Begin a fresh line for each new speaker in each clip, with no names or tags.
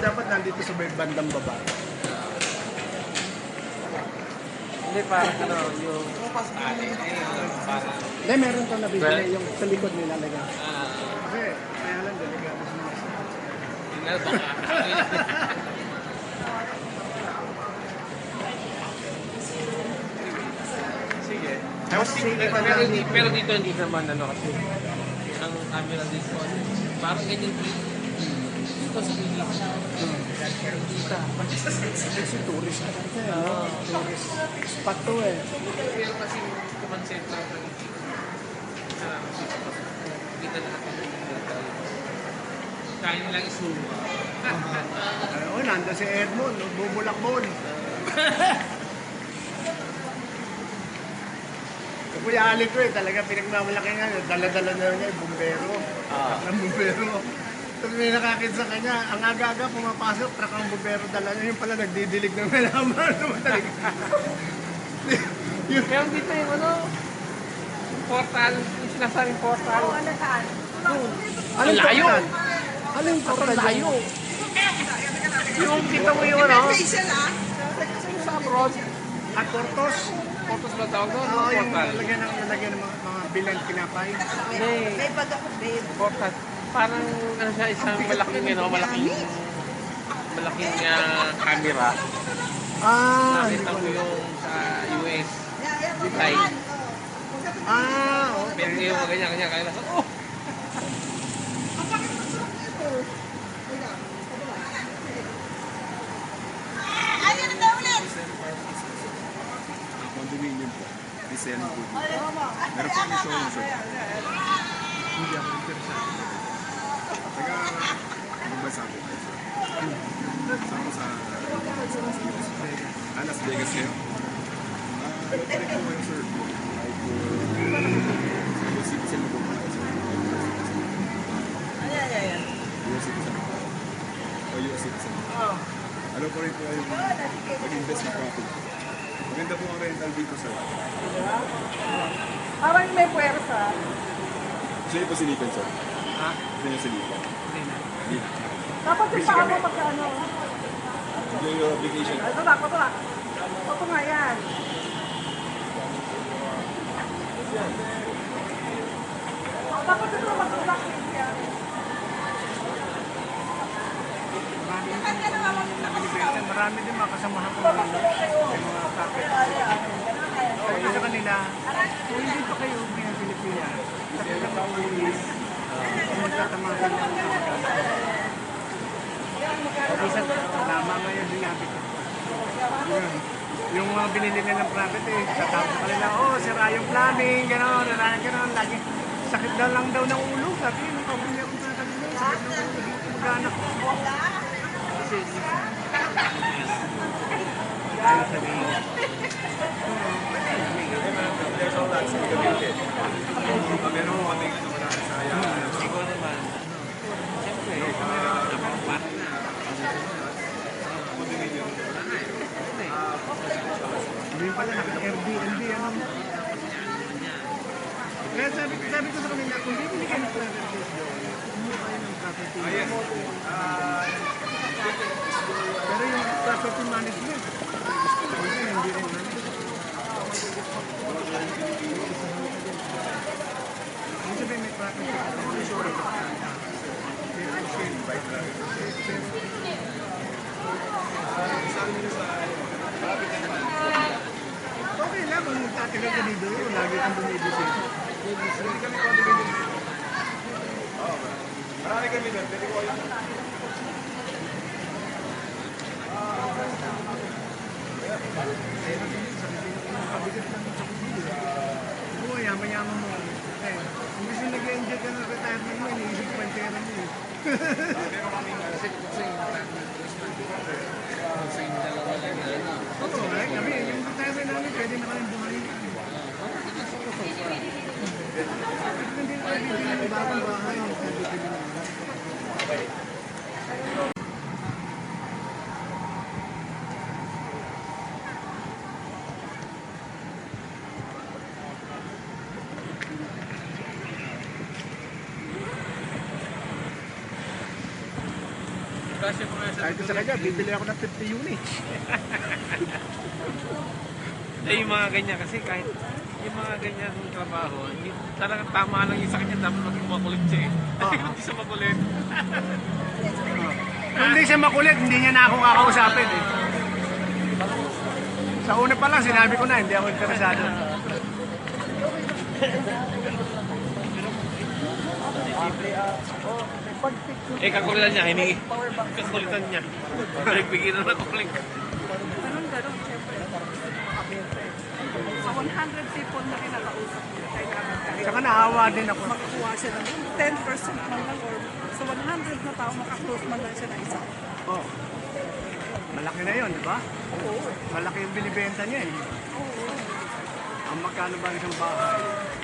dapat nandito sa may bandang baba.
Hindi, parang ano, yung tali. Parang...
Hindi, meron kang nabibili yung sa likod nila lagyan.
Ah,
Kasi, kaya lang, delikado sa mga sakit.
yun nga, baka...
Sige.
Pero dito hindi naman ano kasi ang camera dito parang ganyan dito sa Pilipinas.
Kasi tourist ka lang siya, no? Tourist spot to eh.
Pero kasi kumonsentra ng kita natin kaya nilang isuma.
Oo, nandun si Edmond, bubulakbon. Kuya Ali ko eh, talaga pinagmamalaki nga, dala-dala na niya yung bumbero. Truck ng bumbero. Tapos may nakakit sa kanya, ang aga-aga pumapasok, truck ng bumbero dala niya, yung pala nagdidilig ng halaman.
Pero dito yung ano, yung portal, yung sinasabing portal.
Oo, ano saan?
Anong
layo.
portal? Anong portal?
Layo. Yung kita mo yung ano,
Facial ah.
sa abroad.
At Portos?
Portos ba tawag doon?
Oo, yung
Portal.
lalagyan ng mga bilang pinapay.
May bag ako, babe.
Portal. Parang ano siya, isang malaking camera.
Ah,
Nakita mo yung sa US.
Ay.
okay.
Pero yung mga ganyan, kaya nasa, oh!
Ayun na ulit.
Condominium po. Design po. Meron po kami show sir.
Hindi ako interesado.
Taga, ano ba sabi ko? Sama sa Las Vegas kayo. Balik po kayo sir. Ay po, yung citizen mo po pala sir.
Ayan.
US citizen. O US citizen. Ano po rin po yung mag-invest na profit. Maganda po ang rental dito sir.
Parang may puwersa.
Gusto niyo po silipan sir?
Ha?
Gusto niyo silipan? Hindi.
Dapat yung paa mo magkano.
Enjoy your vacation.
Ito na. Ito nga yan. Dapat ito mag-relax yan.
Marami din mga kasamahan ko ng mga kapit. Sabi sa kanila, kung hindi pa kayo uwi ng Pilipinas, sabi na pauwi, magtatamahan ng mga isang tama ngayon sinabi ko. Yun. Yung mga binili nila ng private eh, sa tapos pa nila, sira yung plumbing, gano'n, lagi. Sakit lang daw ng ulo, sabi, nung pabili akong sa kanila, sakit ng ulo, mag-anak ko. Kasi, ayaw sabihin.
There's all that significant. Meron mo kaming ano na sa
Ikaw naman. Siyempre, ang partner.
Hindi pala naka-Airbnb, ano? Kaya sabi ko sa kanila, kung bibili kayo ng private place doon, kumuha kayo ng property. Pero yung property management, hindi rin namin. Yung sabi may property, okay lang kung magtatagal ka dito, lagi kang bumibisita.
Marami kami doon. Pwede ko kayo.
Oo, yaman-yaman mo. Eh, kung gusto nag-enjoy ka ng retirement mo, iniisip pa yung pera mo eh. Oo, kami, yung retirement namin, pwede na kami buhayin. Hindi na kami bibili ng bagong bahay. Bibili na.
Kasi po sa
Kahit sa kanya, bibili ako ng 50 units.
yung mga ganyan kasi kahit yung mga ganyan trabaho, hindi, talagang tama lang yung sa kanya, dapat maging makulit siya eh. Kasi kung hindi siya makulit,
Kung hindi siya makulit, hindi niya na ako kakausapin eh. Sa una pa lang, sinabi ko na, hindi ako interesado.
kakulitan niya, hiningi. Kakulitan niya. Nagbigay na ng kuling.
Ganun, siyempre. Sa 100 people na kinakausap niya, kailangan kahit
Saka naawa din ako.
makakuha siya ng 10% man lang or sa 100 na tao makaklose man lang siya ng isa.
Oh. Malaki na yun, di ba?
Oo.
Malaki yung binibenta niya eh.
Oo.
Ang magkano ba isang bahay?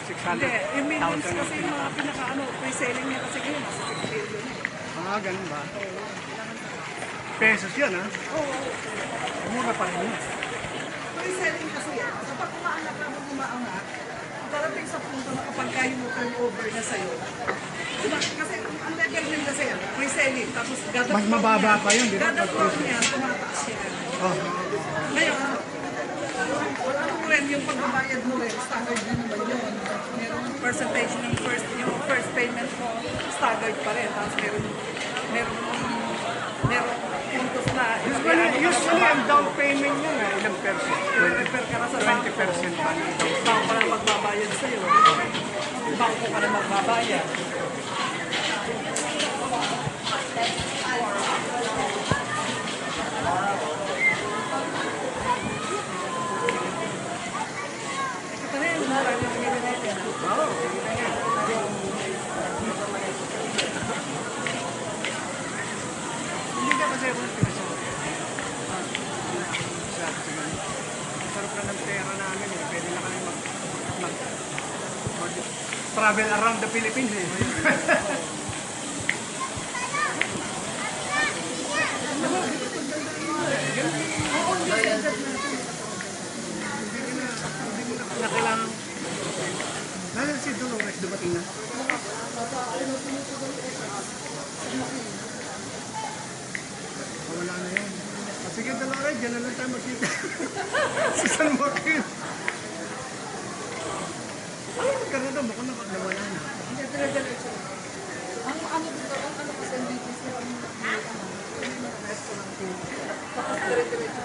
600,000.
Hindi, yung millions kasi yung mga pre-selling niya kasi ngayon, nasa 6 billion.
Ganun ba? Pesos yun, ha?
Oo.
Mura pa rin yun.
Pre-selling kasi yan. Kapag umaangat na umaangat, darating sa punto na kapag kayo mo turnover na sa'yo, diba? Kasi ang level din kasi yan, pre-selling, tapos gadat
Mas mababa pa yun, di ba?
Gadat yan, tumataas yan.
Oh.
Ngayon, ano rin yung pagbabayad mo rin, staggered din naman yun. Merong percentage ng first payment mo, staggered pa rin. Tapos merong puntos na.
Usually, ang down payment niya na ilang percent?
Refer ka na sa
20% pa.
bangko ka na magbabayad sa'yo. Bangko ka na magbabayad. Ito na yun, mura yung pinili natin.
Hindi ka kasi ako pinasabi. Sarap na ng pera namin eh. Pwede na kami travel around the Philippines eh. Na kailangan. Nasaan si Dolores dumating na? Wala na yan. Sige Dolores, dyan na lang tayo magkita. Sa San Joaquin. Ay, magkaroon na. Baka nawala na.
Hindi, dire-diretso. Ang ano dito, ang ano kasi ang business nila, ang restaurant ko. Tapos dire-diretso.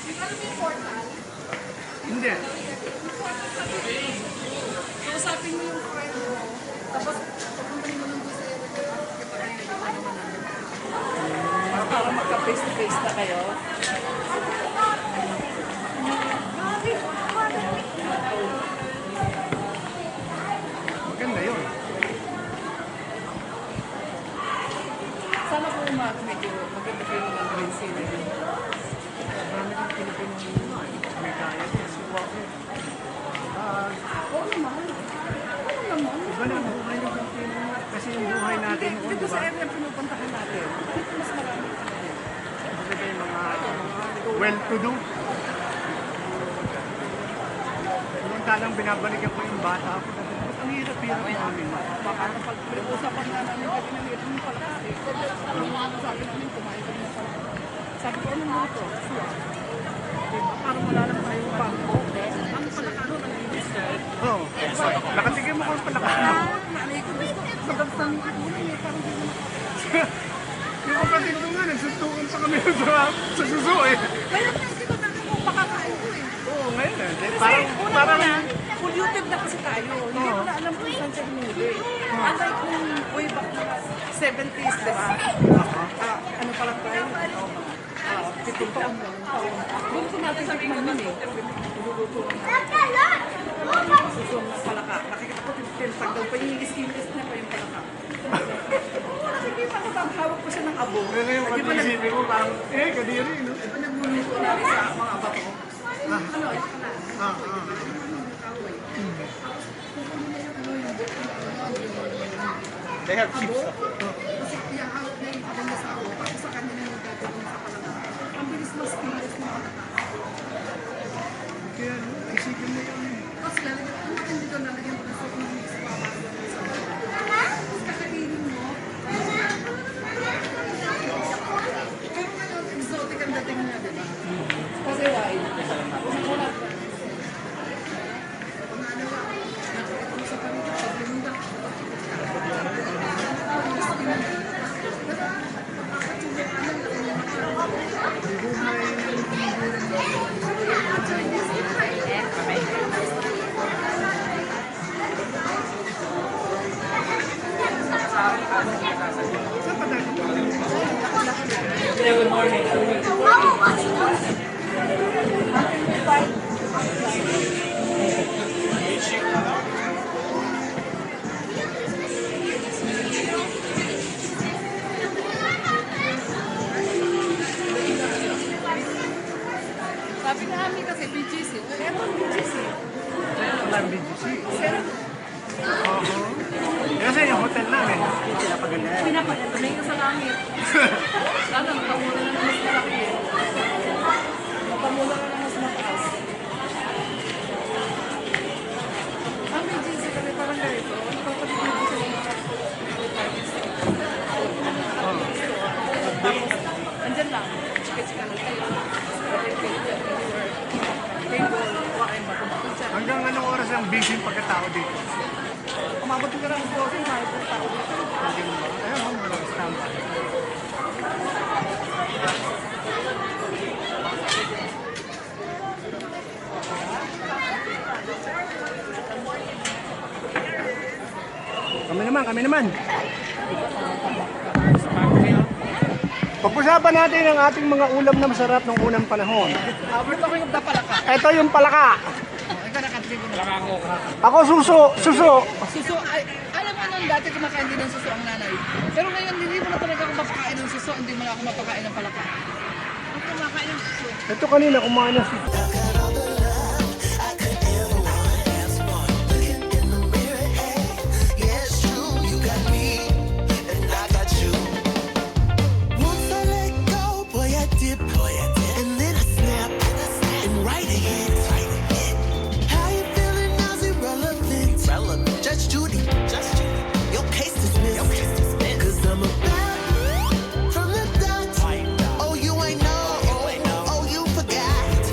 Yung ano yung portal?
Hindi.
Kausapin mo yung friend mo, tapos papuntahin mo lang doon sa area ko, kita kayo para magka-face-to-face na kayo.
Maganda yun.
Sana po medyo maganda kayo ng green scenery.
Marami kang Pilipino may kaya din.
Oo naman. Oo naman.
Iba na ang buhay ng Pilipino. Kasi yung buhay natin noon,
Dito
di
sa
ba?
area pinupuntahan natin, mas marami.
Kasi ba yung mga well-to-do. Noong talang binabalikan ko yung bata ako. Ba't ang hirap-hirap namin?
Baka kapag pinag-usapan na namin pag inanit mo pala kasi, sabi namin kumain kami ng pala. Sabi ko, anong mga to? Suwa. Diba? Parang wala lang tayong bangko. Ang palakano ng industry.
Oo. Nakatigil mo kung palakas mo.
Nanay ko gusto, magandang ulan eh, parang hindi mo
Yung kapatid ko nga, nagsustukan pa kami sa suso eh.
Kaya hindi ko namin kung makakain ko eh.
Oo, ngayon eh.
Kasi
Parang,
una polluted na kasi tayo. Hindi ko na alam kung saan siya hinuli. Unlike nung way back na 70s, di ba? Ano pa lang tayo? 7 taon lang. Doon ko natin sa tikman yun eh. Niluluto lang. Susong ng palaka. Nakikita ko tinatagdal pa yung skinless niya pa yung palaka. Nakikita ko hawak ko siya ng abo.
Pero yung
Di ba
pag-iisipin mo, parang, kadiri, no?
nagluluto namin sa mga bato? Ano,
They have chips.
kasi ihahawak na yung abo niya sa abo. Tapos sa kanya na nagagawin sa palaka. Ang bilis mas skinless ng palaka.
Kaya, isipin mo yun eh.
Tapos lalagyan, kung natin dito lalagyan ko na sa mga mix pa. Tapos kakainin mo, Sabi na amin kasi BGC. Eto BGC.
Walang BGC. Kasi yung hotel namin,
Pinapaganda na yung sa langit. Sana mapamula na mas malaki. Mapamula na mas mataas. Ang BGC kasi parang ganito. Ipapaganda ko sa mga tapos, andyan lang. Chika-chika lang kayo. Table, wakain ba? Kumakita.
hanggang anong oras ang busy yung pagkatao dito?
Umabot ka lang sa oras, mahal po tao.
Hanggang ba? Ayun, walang standby. Kami naman. Pag-usapan natin ang ating mga ulam na masarap ng unang panahon.
We're talking of the palaka.
Ito yung palaka.
Ikaw nakatinig mo na.
Ako suso.
Suso, ay, alam mo nun, dati kumakain din ng suso ang nanay. Pero ngayon, hindi mo na talaga ako mapakain ng suso, hindi mo na ako mapakain ng palaka. Ako kumakain ng suso.
Ito kanina kumain na si...
Once I let go, boy, I dip. And then I snap. And right ahead. How you feeling now's irrelevant. Judge Judy. Your case dismissed. 'Cause I'm about from the dot. Oh, you ain't know. Oh, you forgot.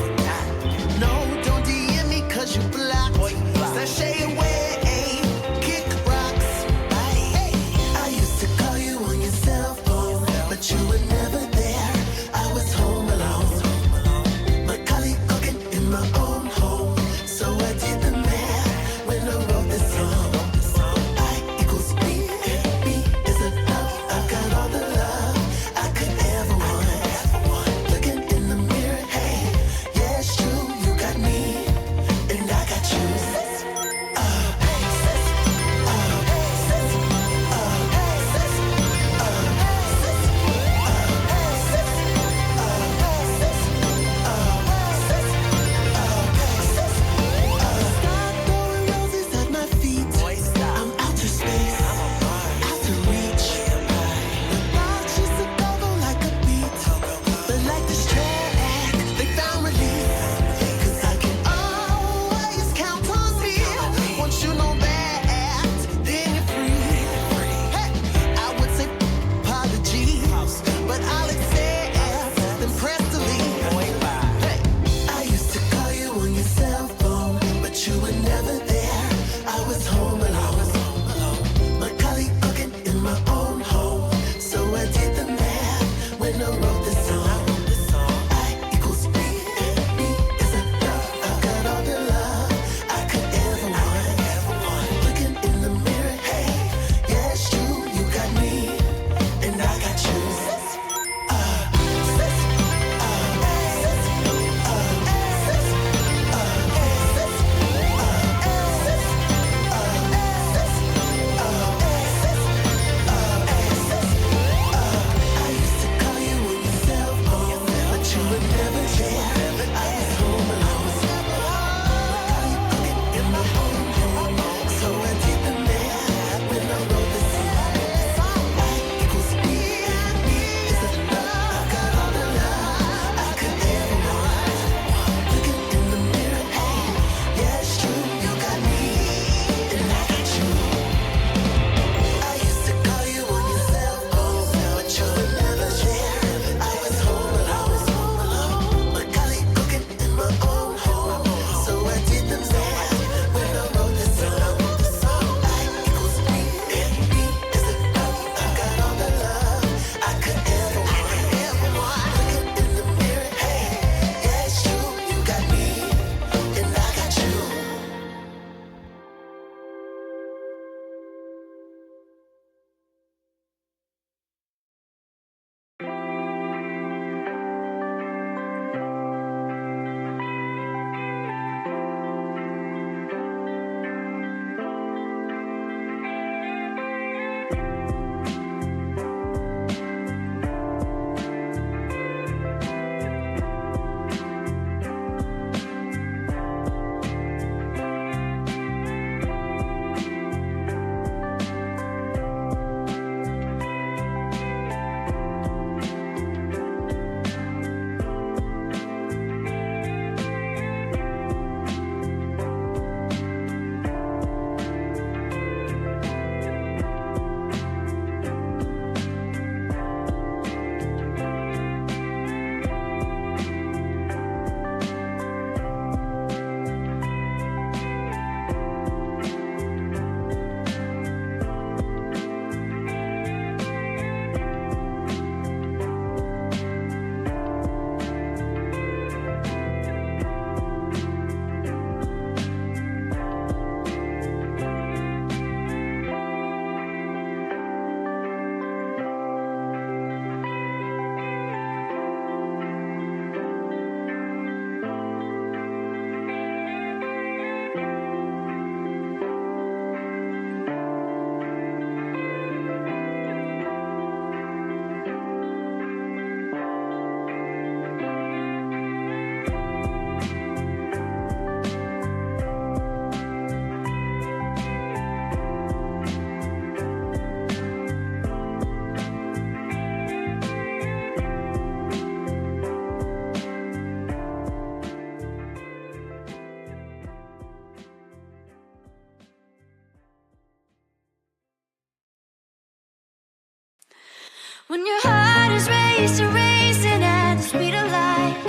When your heart is racing at the speed of light,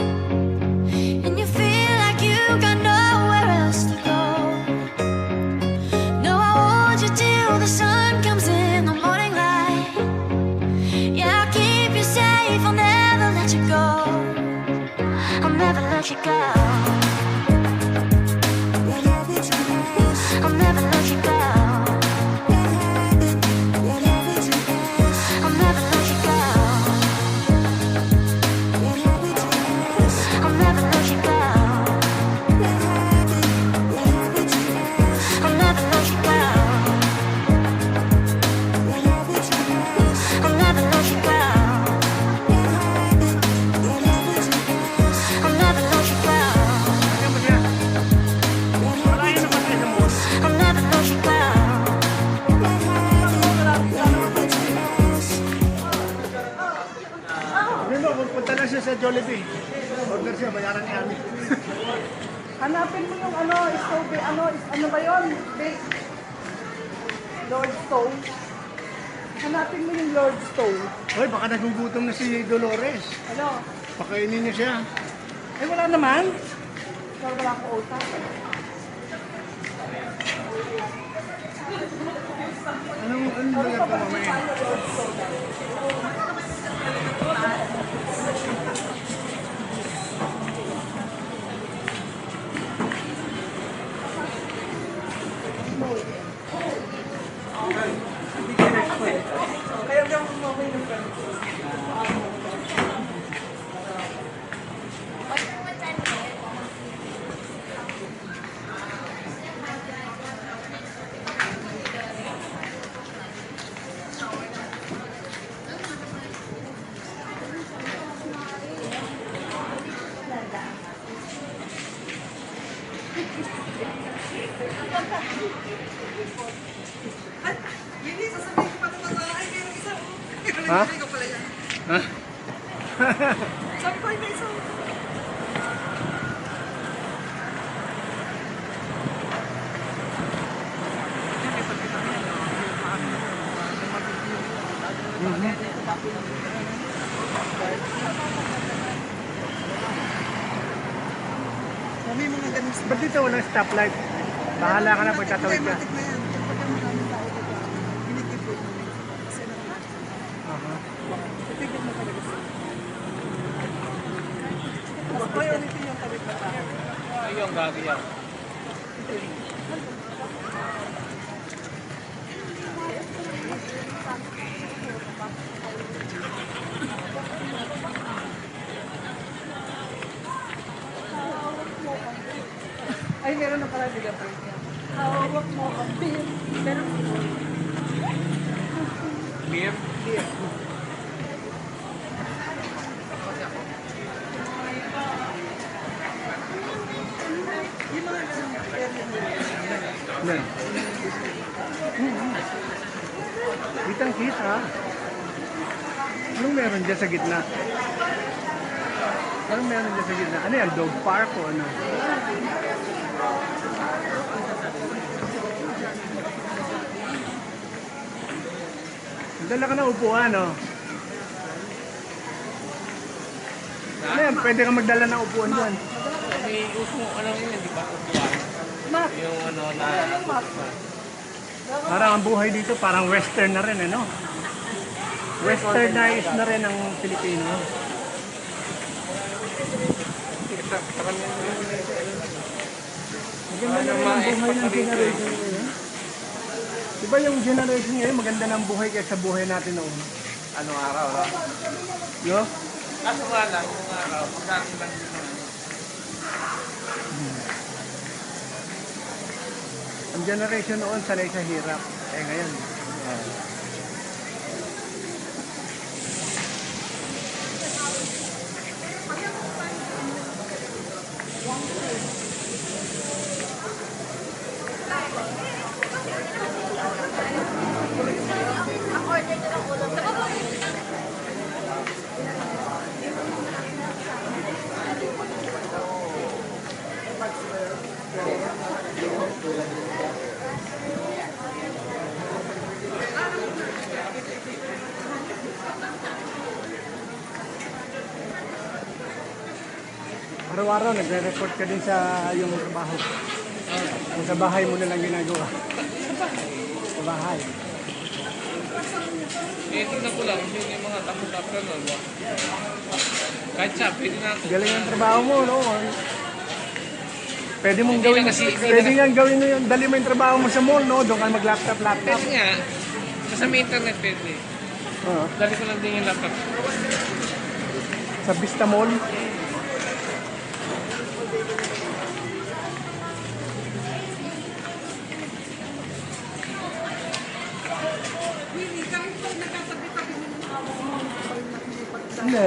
and you feel like you got nowhere else to go. No, I'll hold you till the sun comes in the morning light. Yeah, I'll keep you safe, I'll never let you go. I'll never let you go. I'll never let you go.
Punta lang siya sa Jollibee. Order siya, bayaran niya kami.
Hanapin mo yung stove, ano ba yun? Bake. Lord Stove. Hanapin mo yung Lord Stove.
Hoy, baka nagugutom na si Dolores.
Ano?
Pakainin niya siya.
Eh, wala naman. Wala akong utak.
Anong lugar ka mamaya?
Kaya kaya mamay ng ganito. Ay, hindi, sasabihin ko pa naman sa akin, mayroong isa.
Ha?
Ko pala yan.
Ha?
Sabi ko, may isa. May mga ganun sa
Ba't dito walang stoplight? Bahala ka na pagtatawid ka.
automatic na yan. Kapag yung maraming tao dito, kinikipot mo na yun. Kasi
Aha.
natigil mo talaga sila. Mas priority yung tawid na tayo.
Ayun, gagawin.
Ay, meron na pala bilang pa rin. Hawak mo ang beer. Meron mo.
Beer?
Yung mga ganun.
Yan. Kitang kita. Anong meron dyan sa gitna? Anong meron dyan sa gitna? Ano yan? Dog park o ano? Dala ka na upuan, no? Ano yan? Pwede ka magdala ng upuan dyan.
May uso, ano yun, di ba? Upuan.
Mat.
Yung ano na...
Yung mat.
Parang ang buhay dito, parang western na rin, eh, no? Westernized na rin ang Pilipino. Maganda na rin ang buhay ng generation ngayon. Diba yung generation ngayon, maganda ng buhay kaysa buhay natin noon?
Anong araw, no?
No?
Kaso nga lang, yung araw, pagkakin lang din naman.
Ang generation noon, sanay sa hirap. Eh ngayon, Araw-araw nagre-report ka din sa yung trabaho. Kung sa bahay mo na lang ginagawa. Sa bahay.
Eh, tingnan ko lang yung mga tapo-tapo na, no? Kahit siya, pwede na ako.
Galing ang trabaho mo, no? Pwede mong
Hindi
gawin,
lang kasi- hindi
pwede
lang-
nga gawin mo yung, dali mo yung trabaho mo sa mall, no? Doon ka mag-laptop.
Pwede nga. Basta may internet, pwede.
Oo.
Dali ko lang din yung laptop.
Sa Vista Mall.
Willie, kahit pag nagkatabi-tabi mo yung amo mo, hindi pa
Hindi.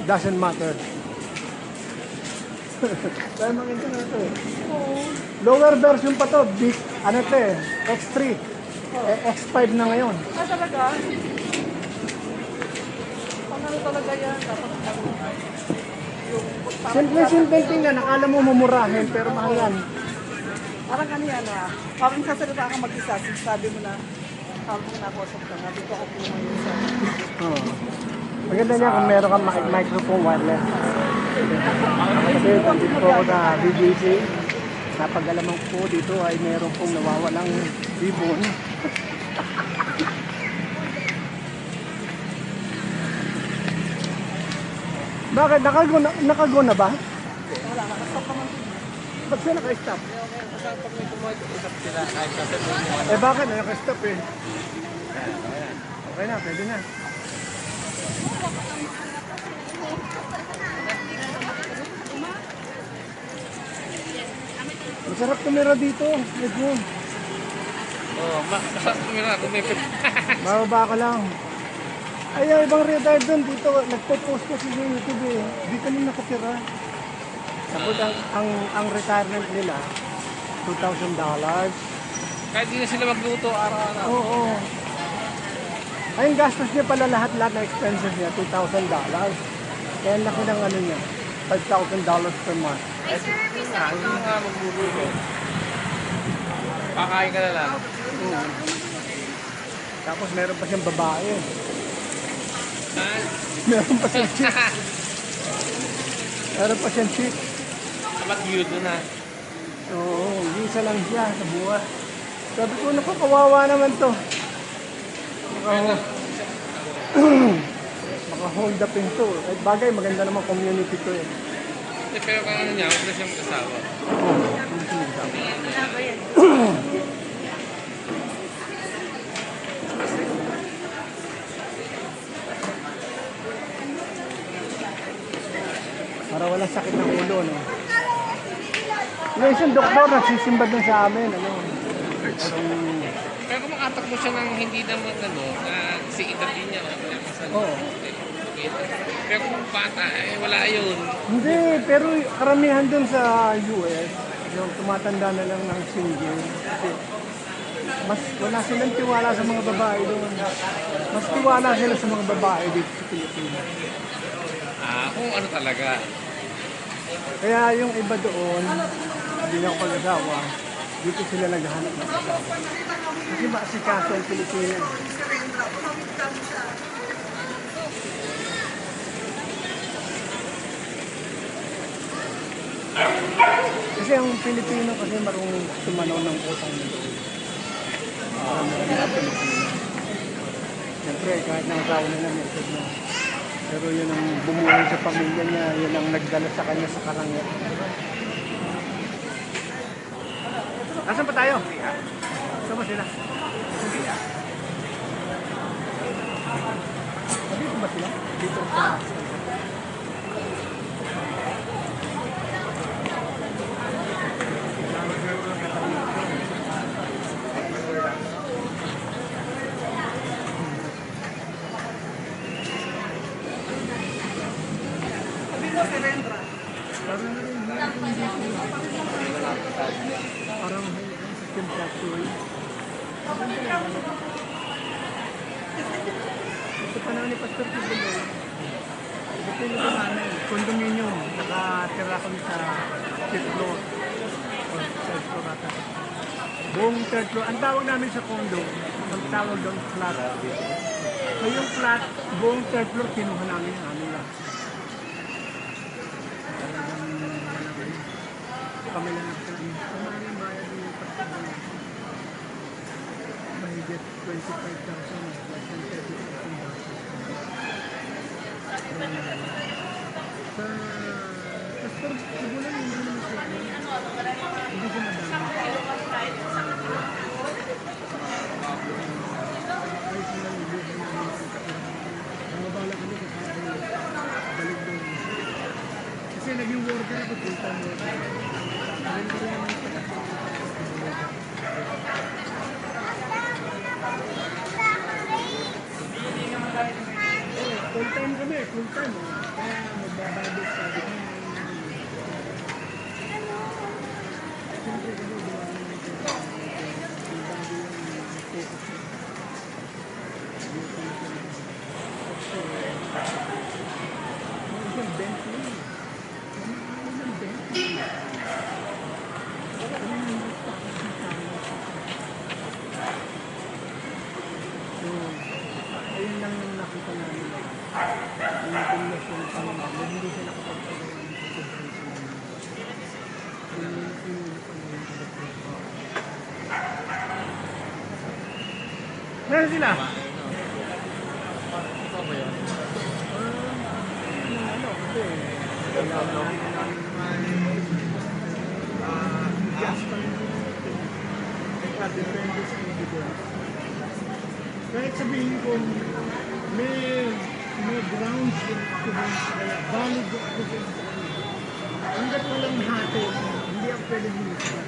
Doesn't matter. Dahil mga internet to eh. Lower version pa to. Big, ano to eh. X3. Eh, X5 na ngayon.
Ah, talaga? Pang ano talaga yan? Dapat yung
Simple tingnan. Akala mo mumurahin pero mahal yan.
parang ano yan ah. Parang sasalita ka mag-isa, sabi mo na, habang nakausap ka nga, dito ako puma yung isa.
Oo. Maganda niya kung meron kang microphone wireless. Kasi dito po ako sa BGC. Napag-alaman ko dito ay meron pong nawawalang ibon. Bakit? Nakago na ba?
Wala, nakastop naman.
Ba't siya naka-stop?
Basta pag may kumausap sila, kahit nasa mo.
Eh bakit? Naka-stop eh. Okay na, pwede na. Masarap tumira dito. Medyo.
Oo, kumira, kung may
Bababa ka lang. Ay, yung ibang retired doon dito, nagpo-post kasi sa YouTube eh. Dito mo nakatira. Tapos ang retirement nila, $2,000.
kahit di na sila magluto araw-araw.
Oo. Ay, yung gastos niya pala lahat na expenses niya, $2,000. Kaya ang laki ng ano niya, $5,000 per month.
Ano nga magluluto? Pakain ka na lang.
Tapos meron pa siyang babae.
Ha?
Meron pa siyang chick. Meron pa siyang chick.
Dapat yun na.
Oo, isa lang siya sa buwan. Sabi ko, napakawawa naman to. Maka-hold up to. At bagay, maganda naman community to eh.
Pero kung ano niya, huwag na siyang mag-asawa.
Para walang sakit ng ulo, no? Yung isang doktor nagsisimba dun sa amin, ano?
Pero kung makatakbo siya ng hindi naman ano, na si edad din niya, wala ka sa
Oo.
Pero kung bata, eh, wala yun.
Hindi, pero karamihan dun sa US, yung tumatanda na lang ng single. Kasi mas wala silang tiwala sa mga babae doon. Mas tiwala sila sa mga babae dito sa Pilipinas.
Kung ano talaga.
Kaya yung iba doon, hindi na ako pag-asawa, dito sila naghahanap ng asawa. Kasi maasikaso ang Pilipinas. Kasi ang Pilipino kasi marunong tumanaw ng utang nito. Marami ang Pilipino. Siyempre, kahit nakasawa na lang isip mo. Pero yun ang bumuhay sa pamilya niya, yun ang nagdala sa kanya sa karangyat. Nasaan pa tayo? Saan ba sila? Dito ba sila? Dito sa...
Sabi mo si Rendra.
Parang sa Kim Factory. Ito pa naman ni Pastor Kibuloy. Ito yung ito namin. Condominium. Nakatira kami sa 5th floor. O 3rd floor ata. Buong 3rd floor. Ang tawag namin sa condo, ang tawag doon flat. So yung flat, buong 3rd floor, kinuha namin yung amin lang. kami lang nagkain. Kumarin bayad yung pagkakas. Mahigit 25,000. Less than 30,000 dollars. Sa pastor, siguro hindi naman siya. Hindi siya madami. Ayos na lang yung buhay namin sa kapatid. Ang mabala kami sa kapatid. Balik doon. Kasi naging worker ako, full-time worker. Rin ko rin naman sa full-time kami, full-time. Kaya magbababis sa akin. Siyempre kami, gawa naman ito. Yung bago yung focus na. Yung Bentley. Yung Bentley. So, ayun lang yung nakita namin. Yung combination pa naman. Hindi siya nakapagpagawa ng celebration. Meron sila?
Ito ba yun?
Ano, kasi gas pa rin depende sa evidence. Kahit sabihin ko may grounds yung evidence kaya valid yung evidence sa kanila. Hanggat walang hati, hindi ako pwede hinusin.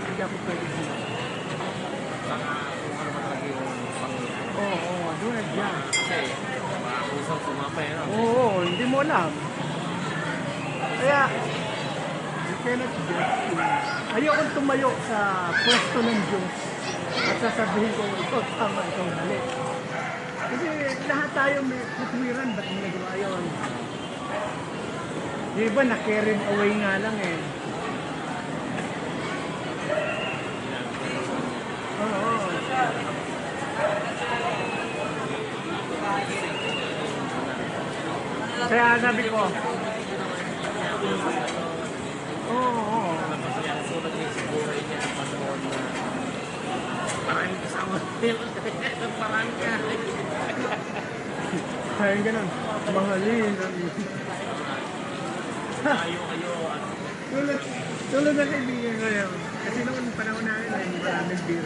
Hindi ako pwede hinusin.
Saka kung ano man lagi yung pangyayari.
Oo, doon dyan.
Kasi makakusang sumapay, no?
Oo, hindi mo alam. Kaya, you cannot judge him. Ayokong tumayo sa pwesto ng Diyos at sasabihin ko, ito tama, ito mali. Kasi lahat tayo may katwiran, ba't mo nagawa yun? Yung iba na-carry away nga lang eh. Oo. Kaya sabi ko, oo.
Sulat niya siguro niya ang panahon na maraming kasama. Marami ka.
Kaya ganun, mahalin.
Kayo, ano.
Tulad ng kaibigan ko yun. Kasi noon panahon namin ay maraming beer.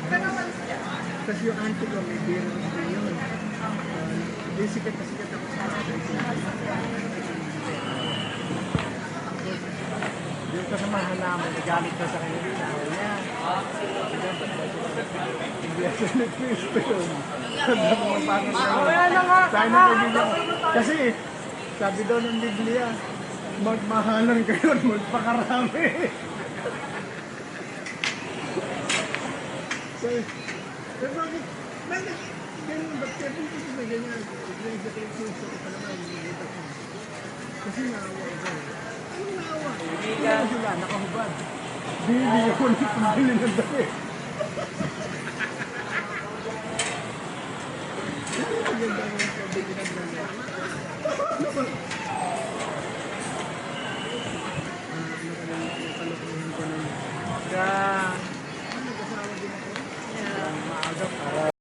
Tapos yung auntie ko may beer din yun. Di sikat na sikat ako sa yung kasamahan namin, nagalit na sa kanya. Sabi niya, hindi siya nag-Cristo yun. Sabi mo parang sabi ng kaibigan ko. Kasi, sabi daw ng Biblia, magmahalan kayo at magpakarami. So, bakit ganyan, ba't kaya pinto na ganyan? Sa Cristo ko pa naman, kasi naawa ko. Anong naawa? Wala sila, nakahubad. Bili ako ng pambili ng dami.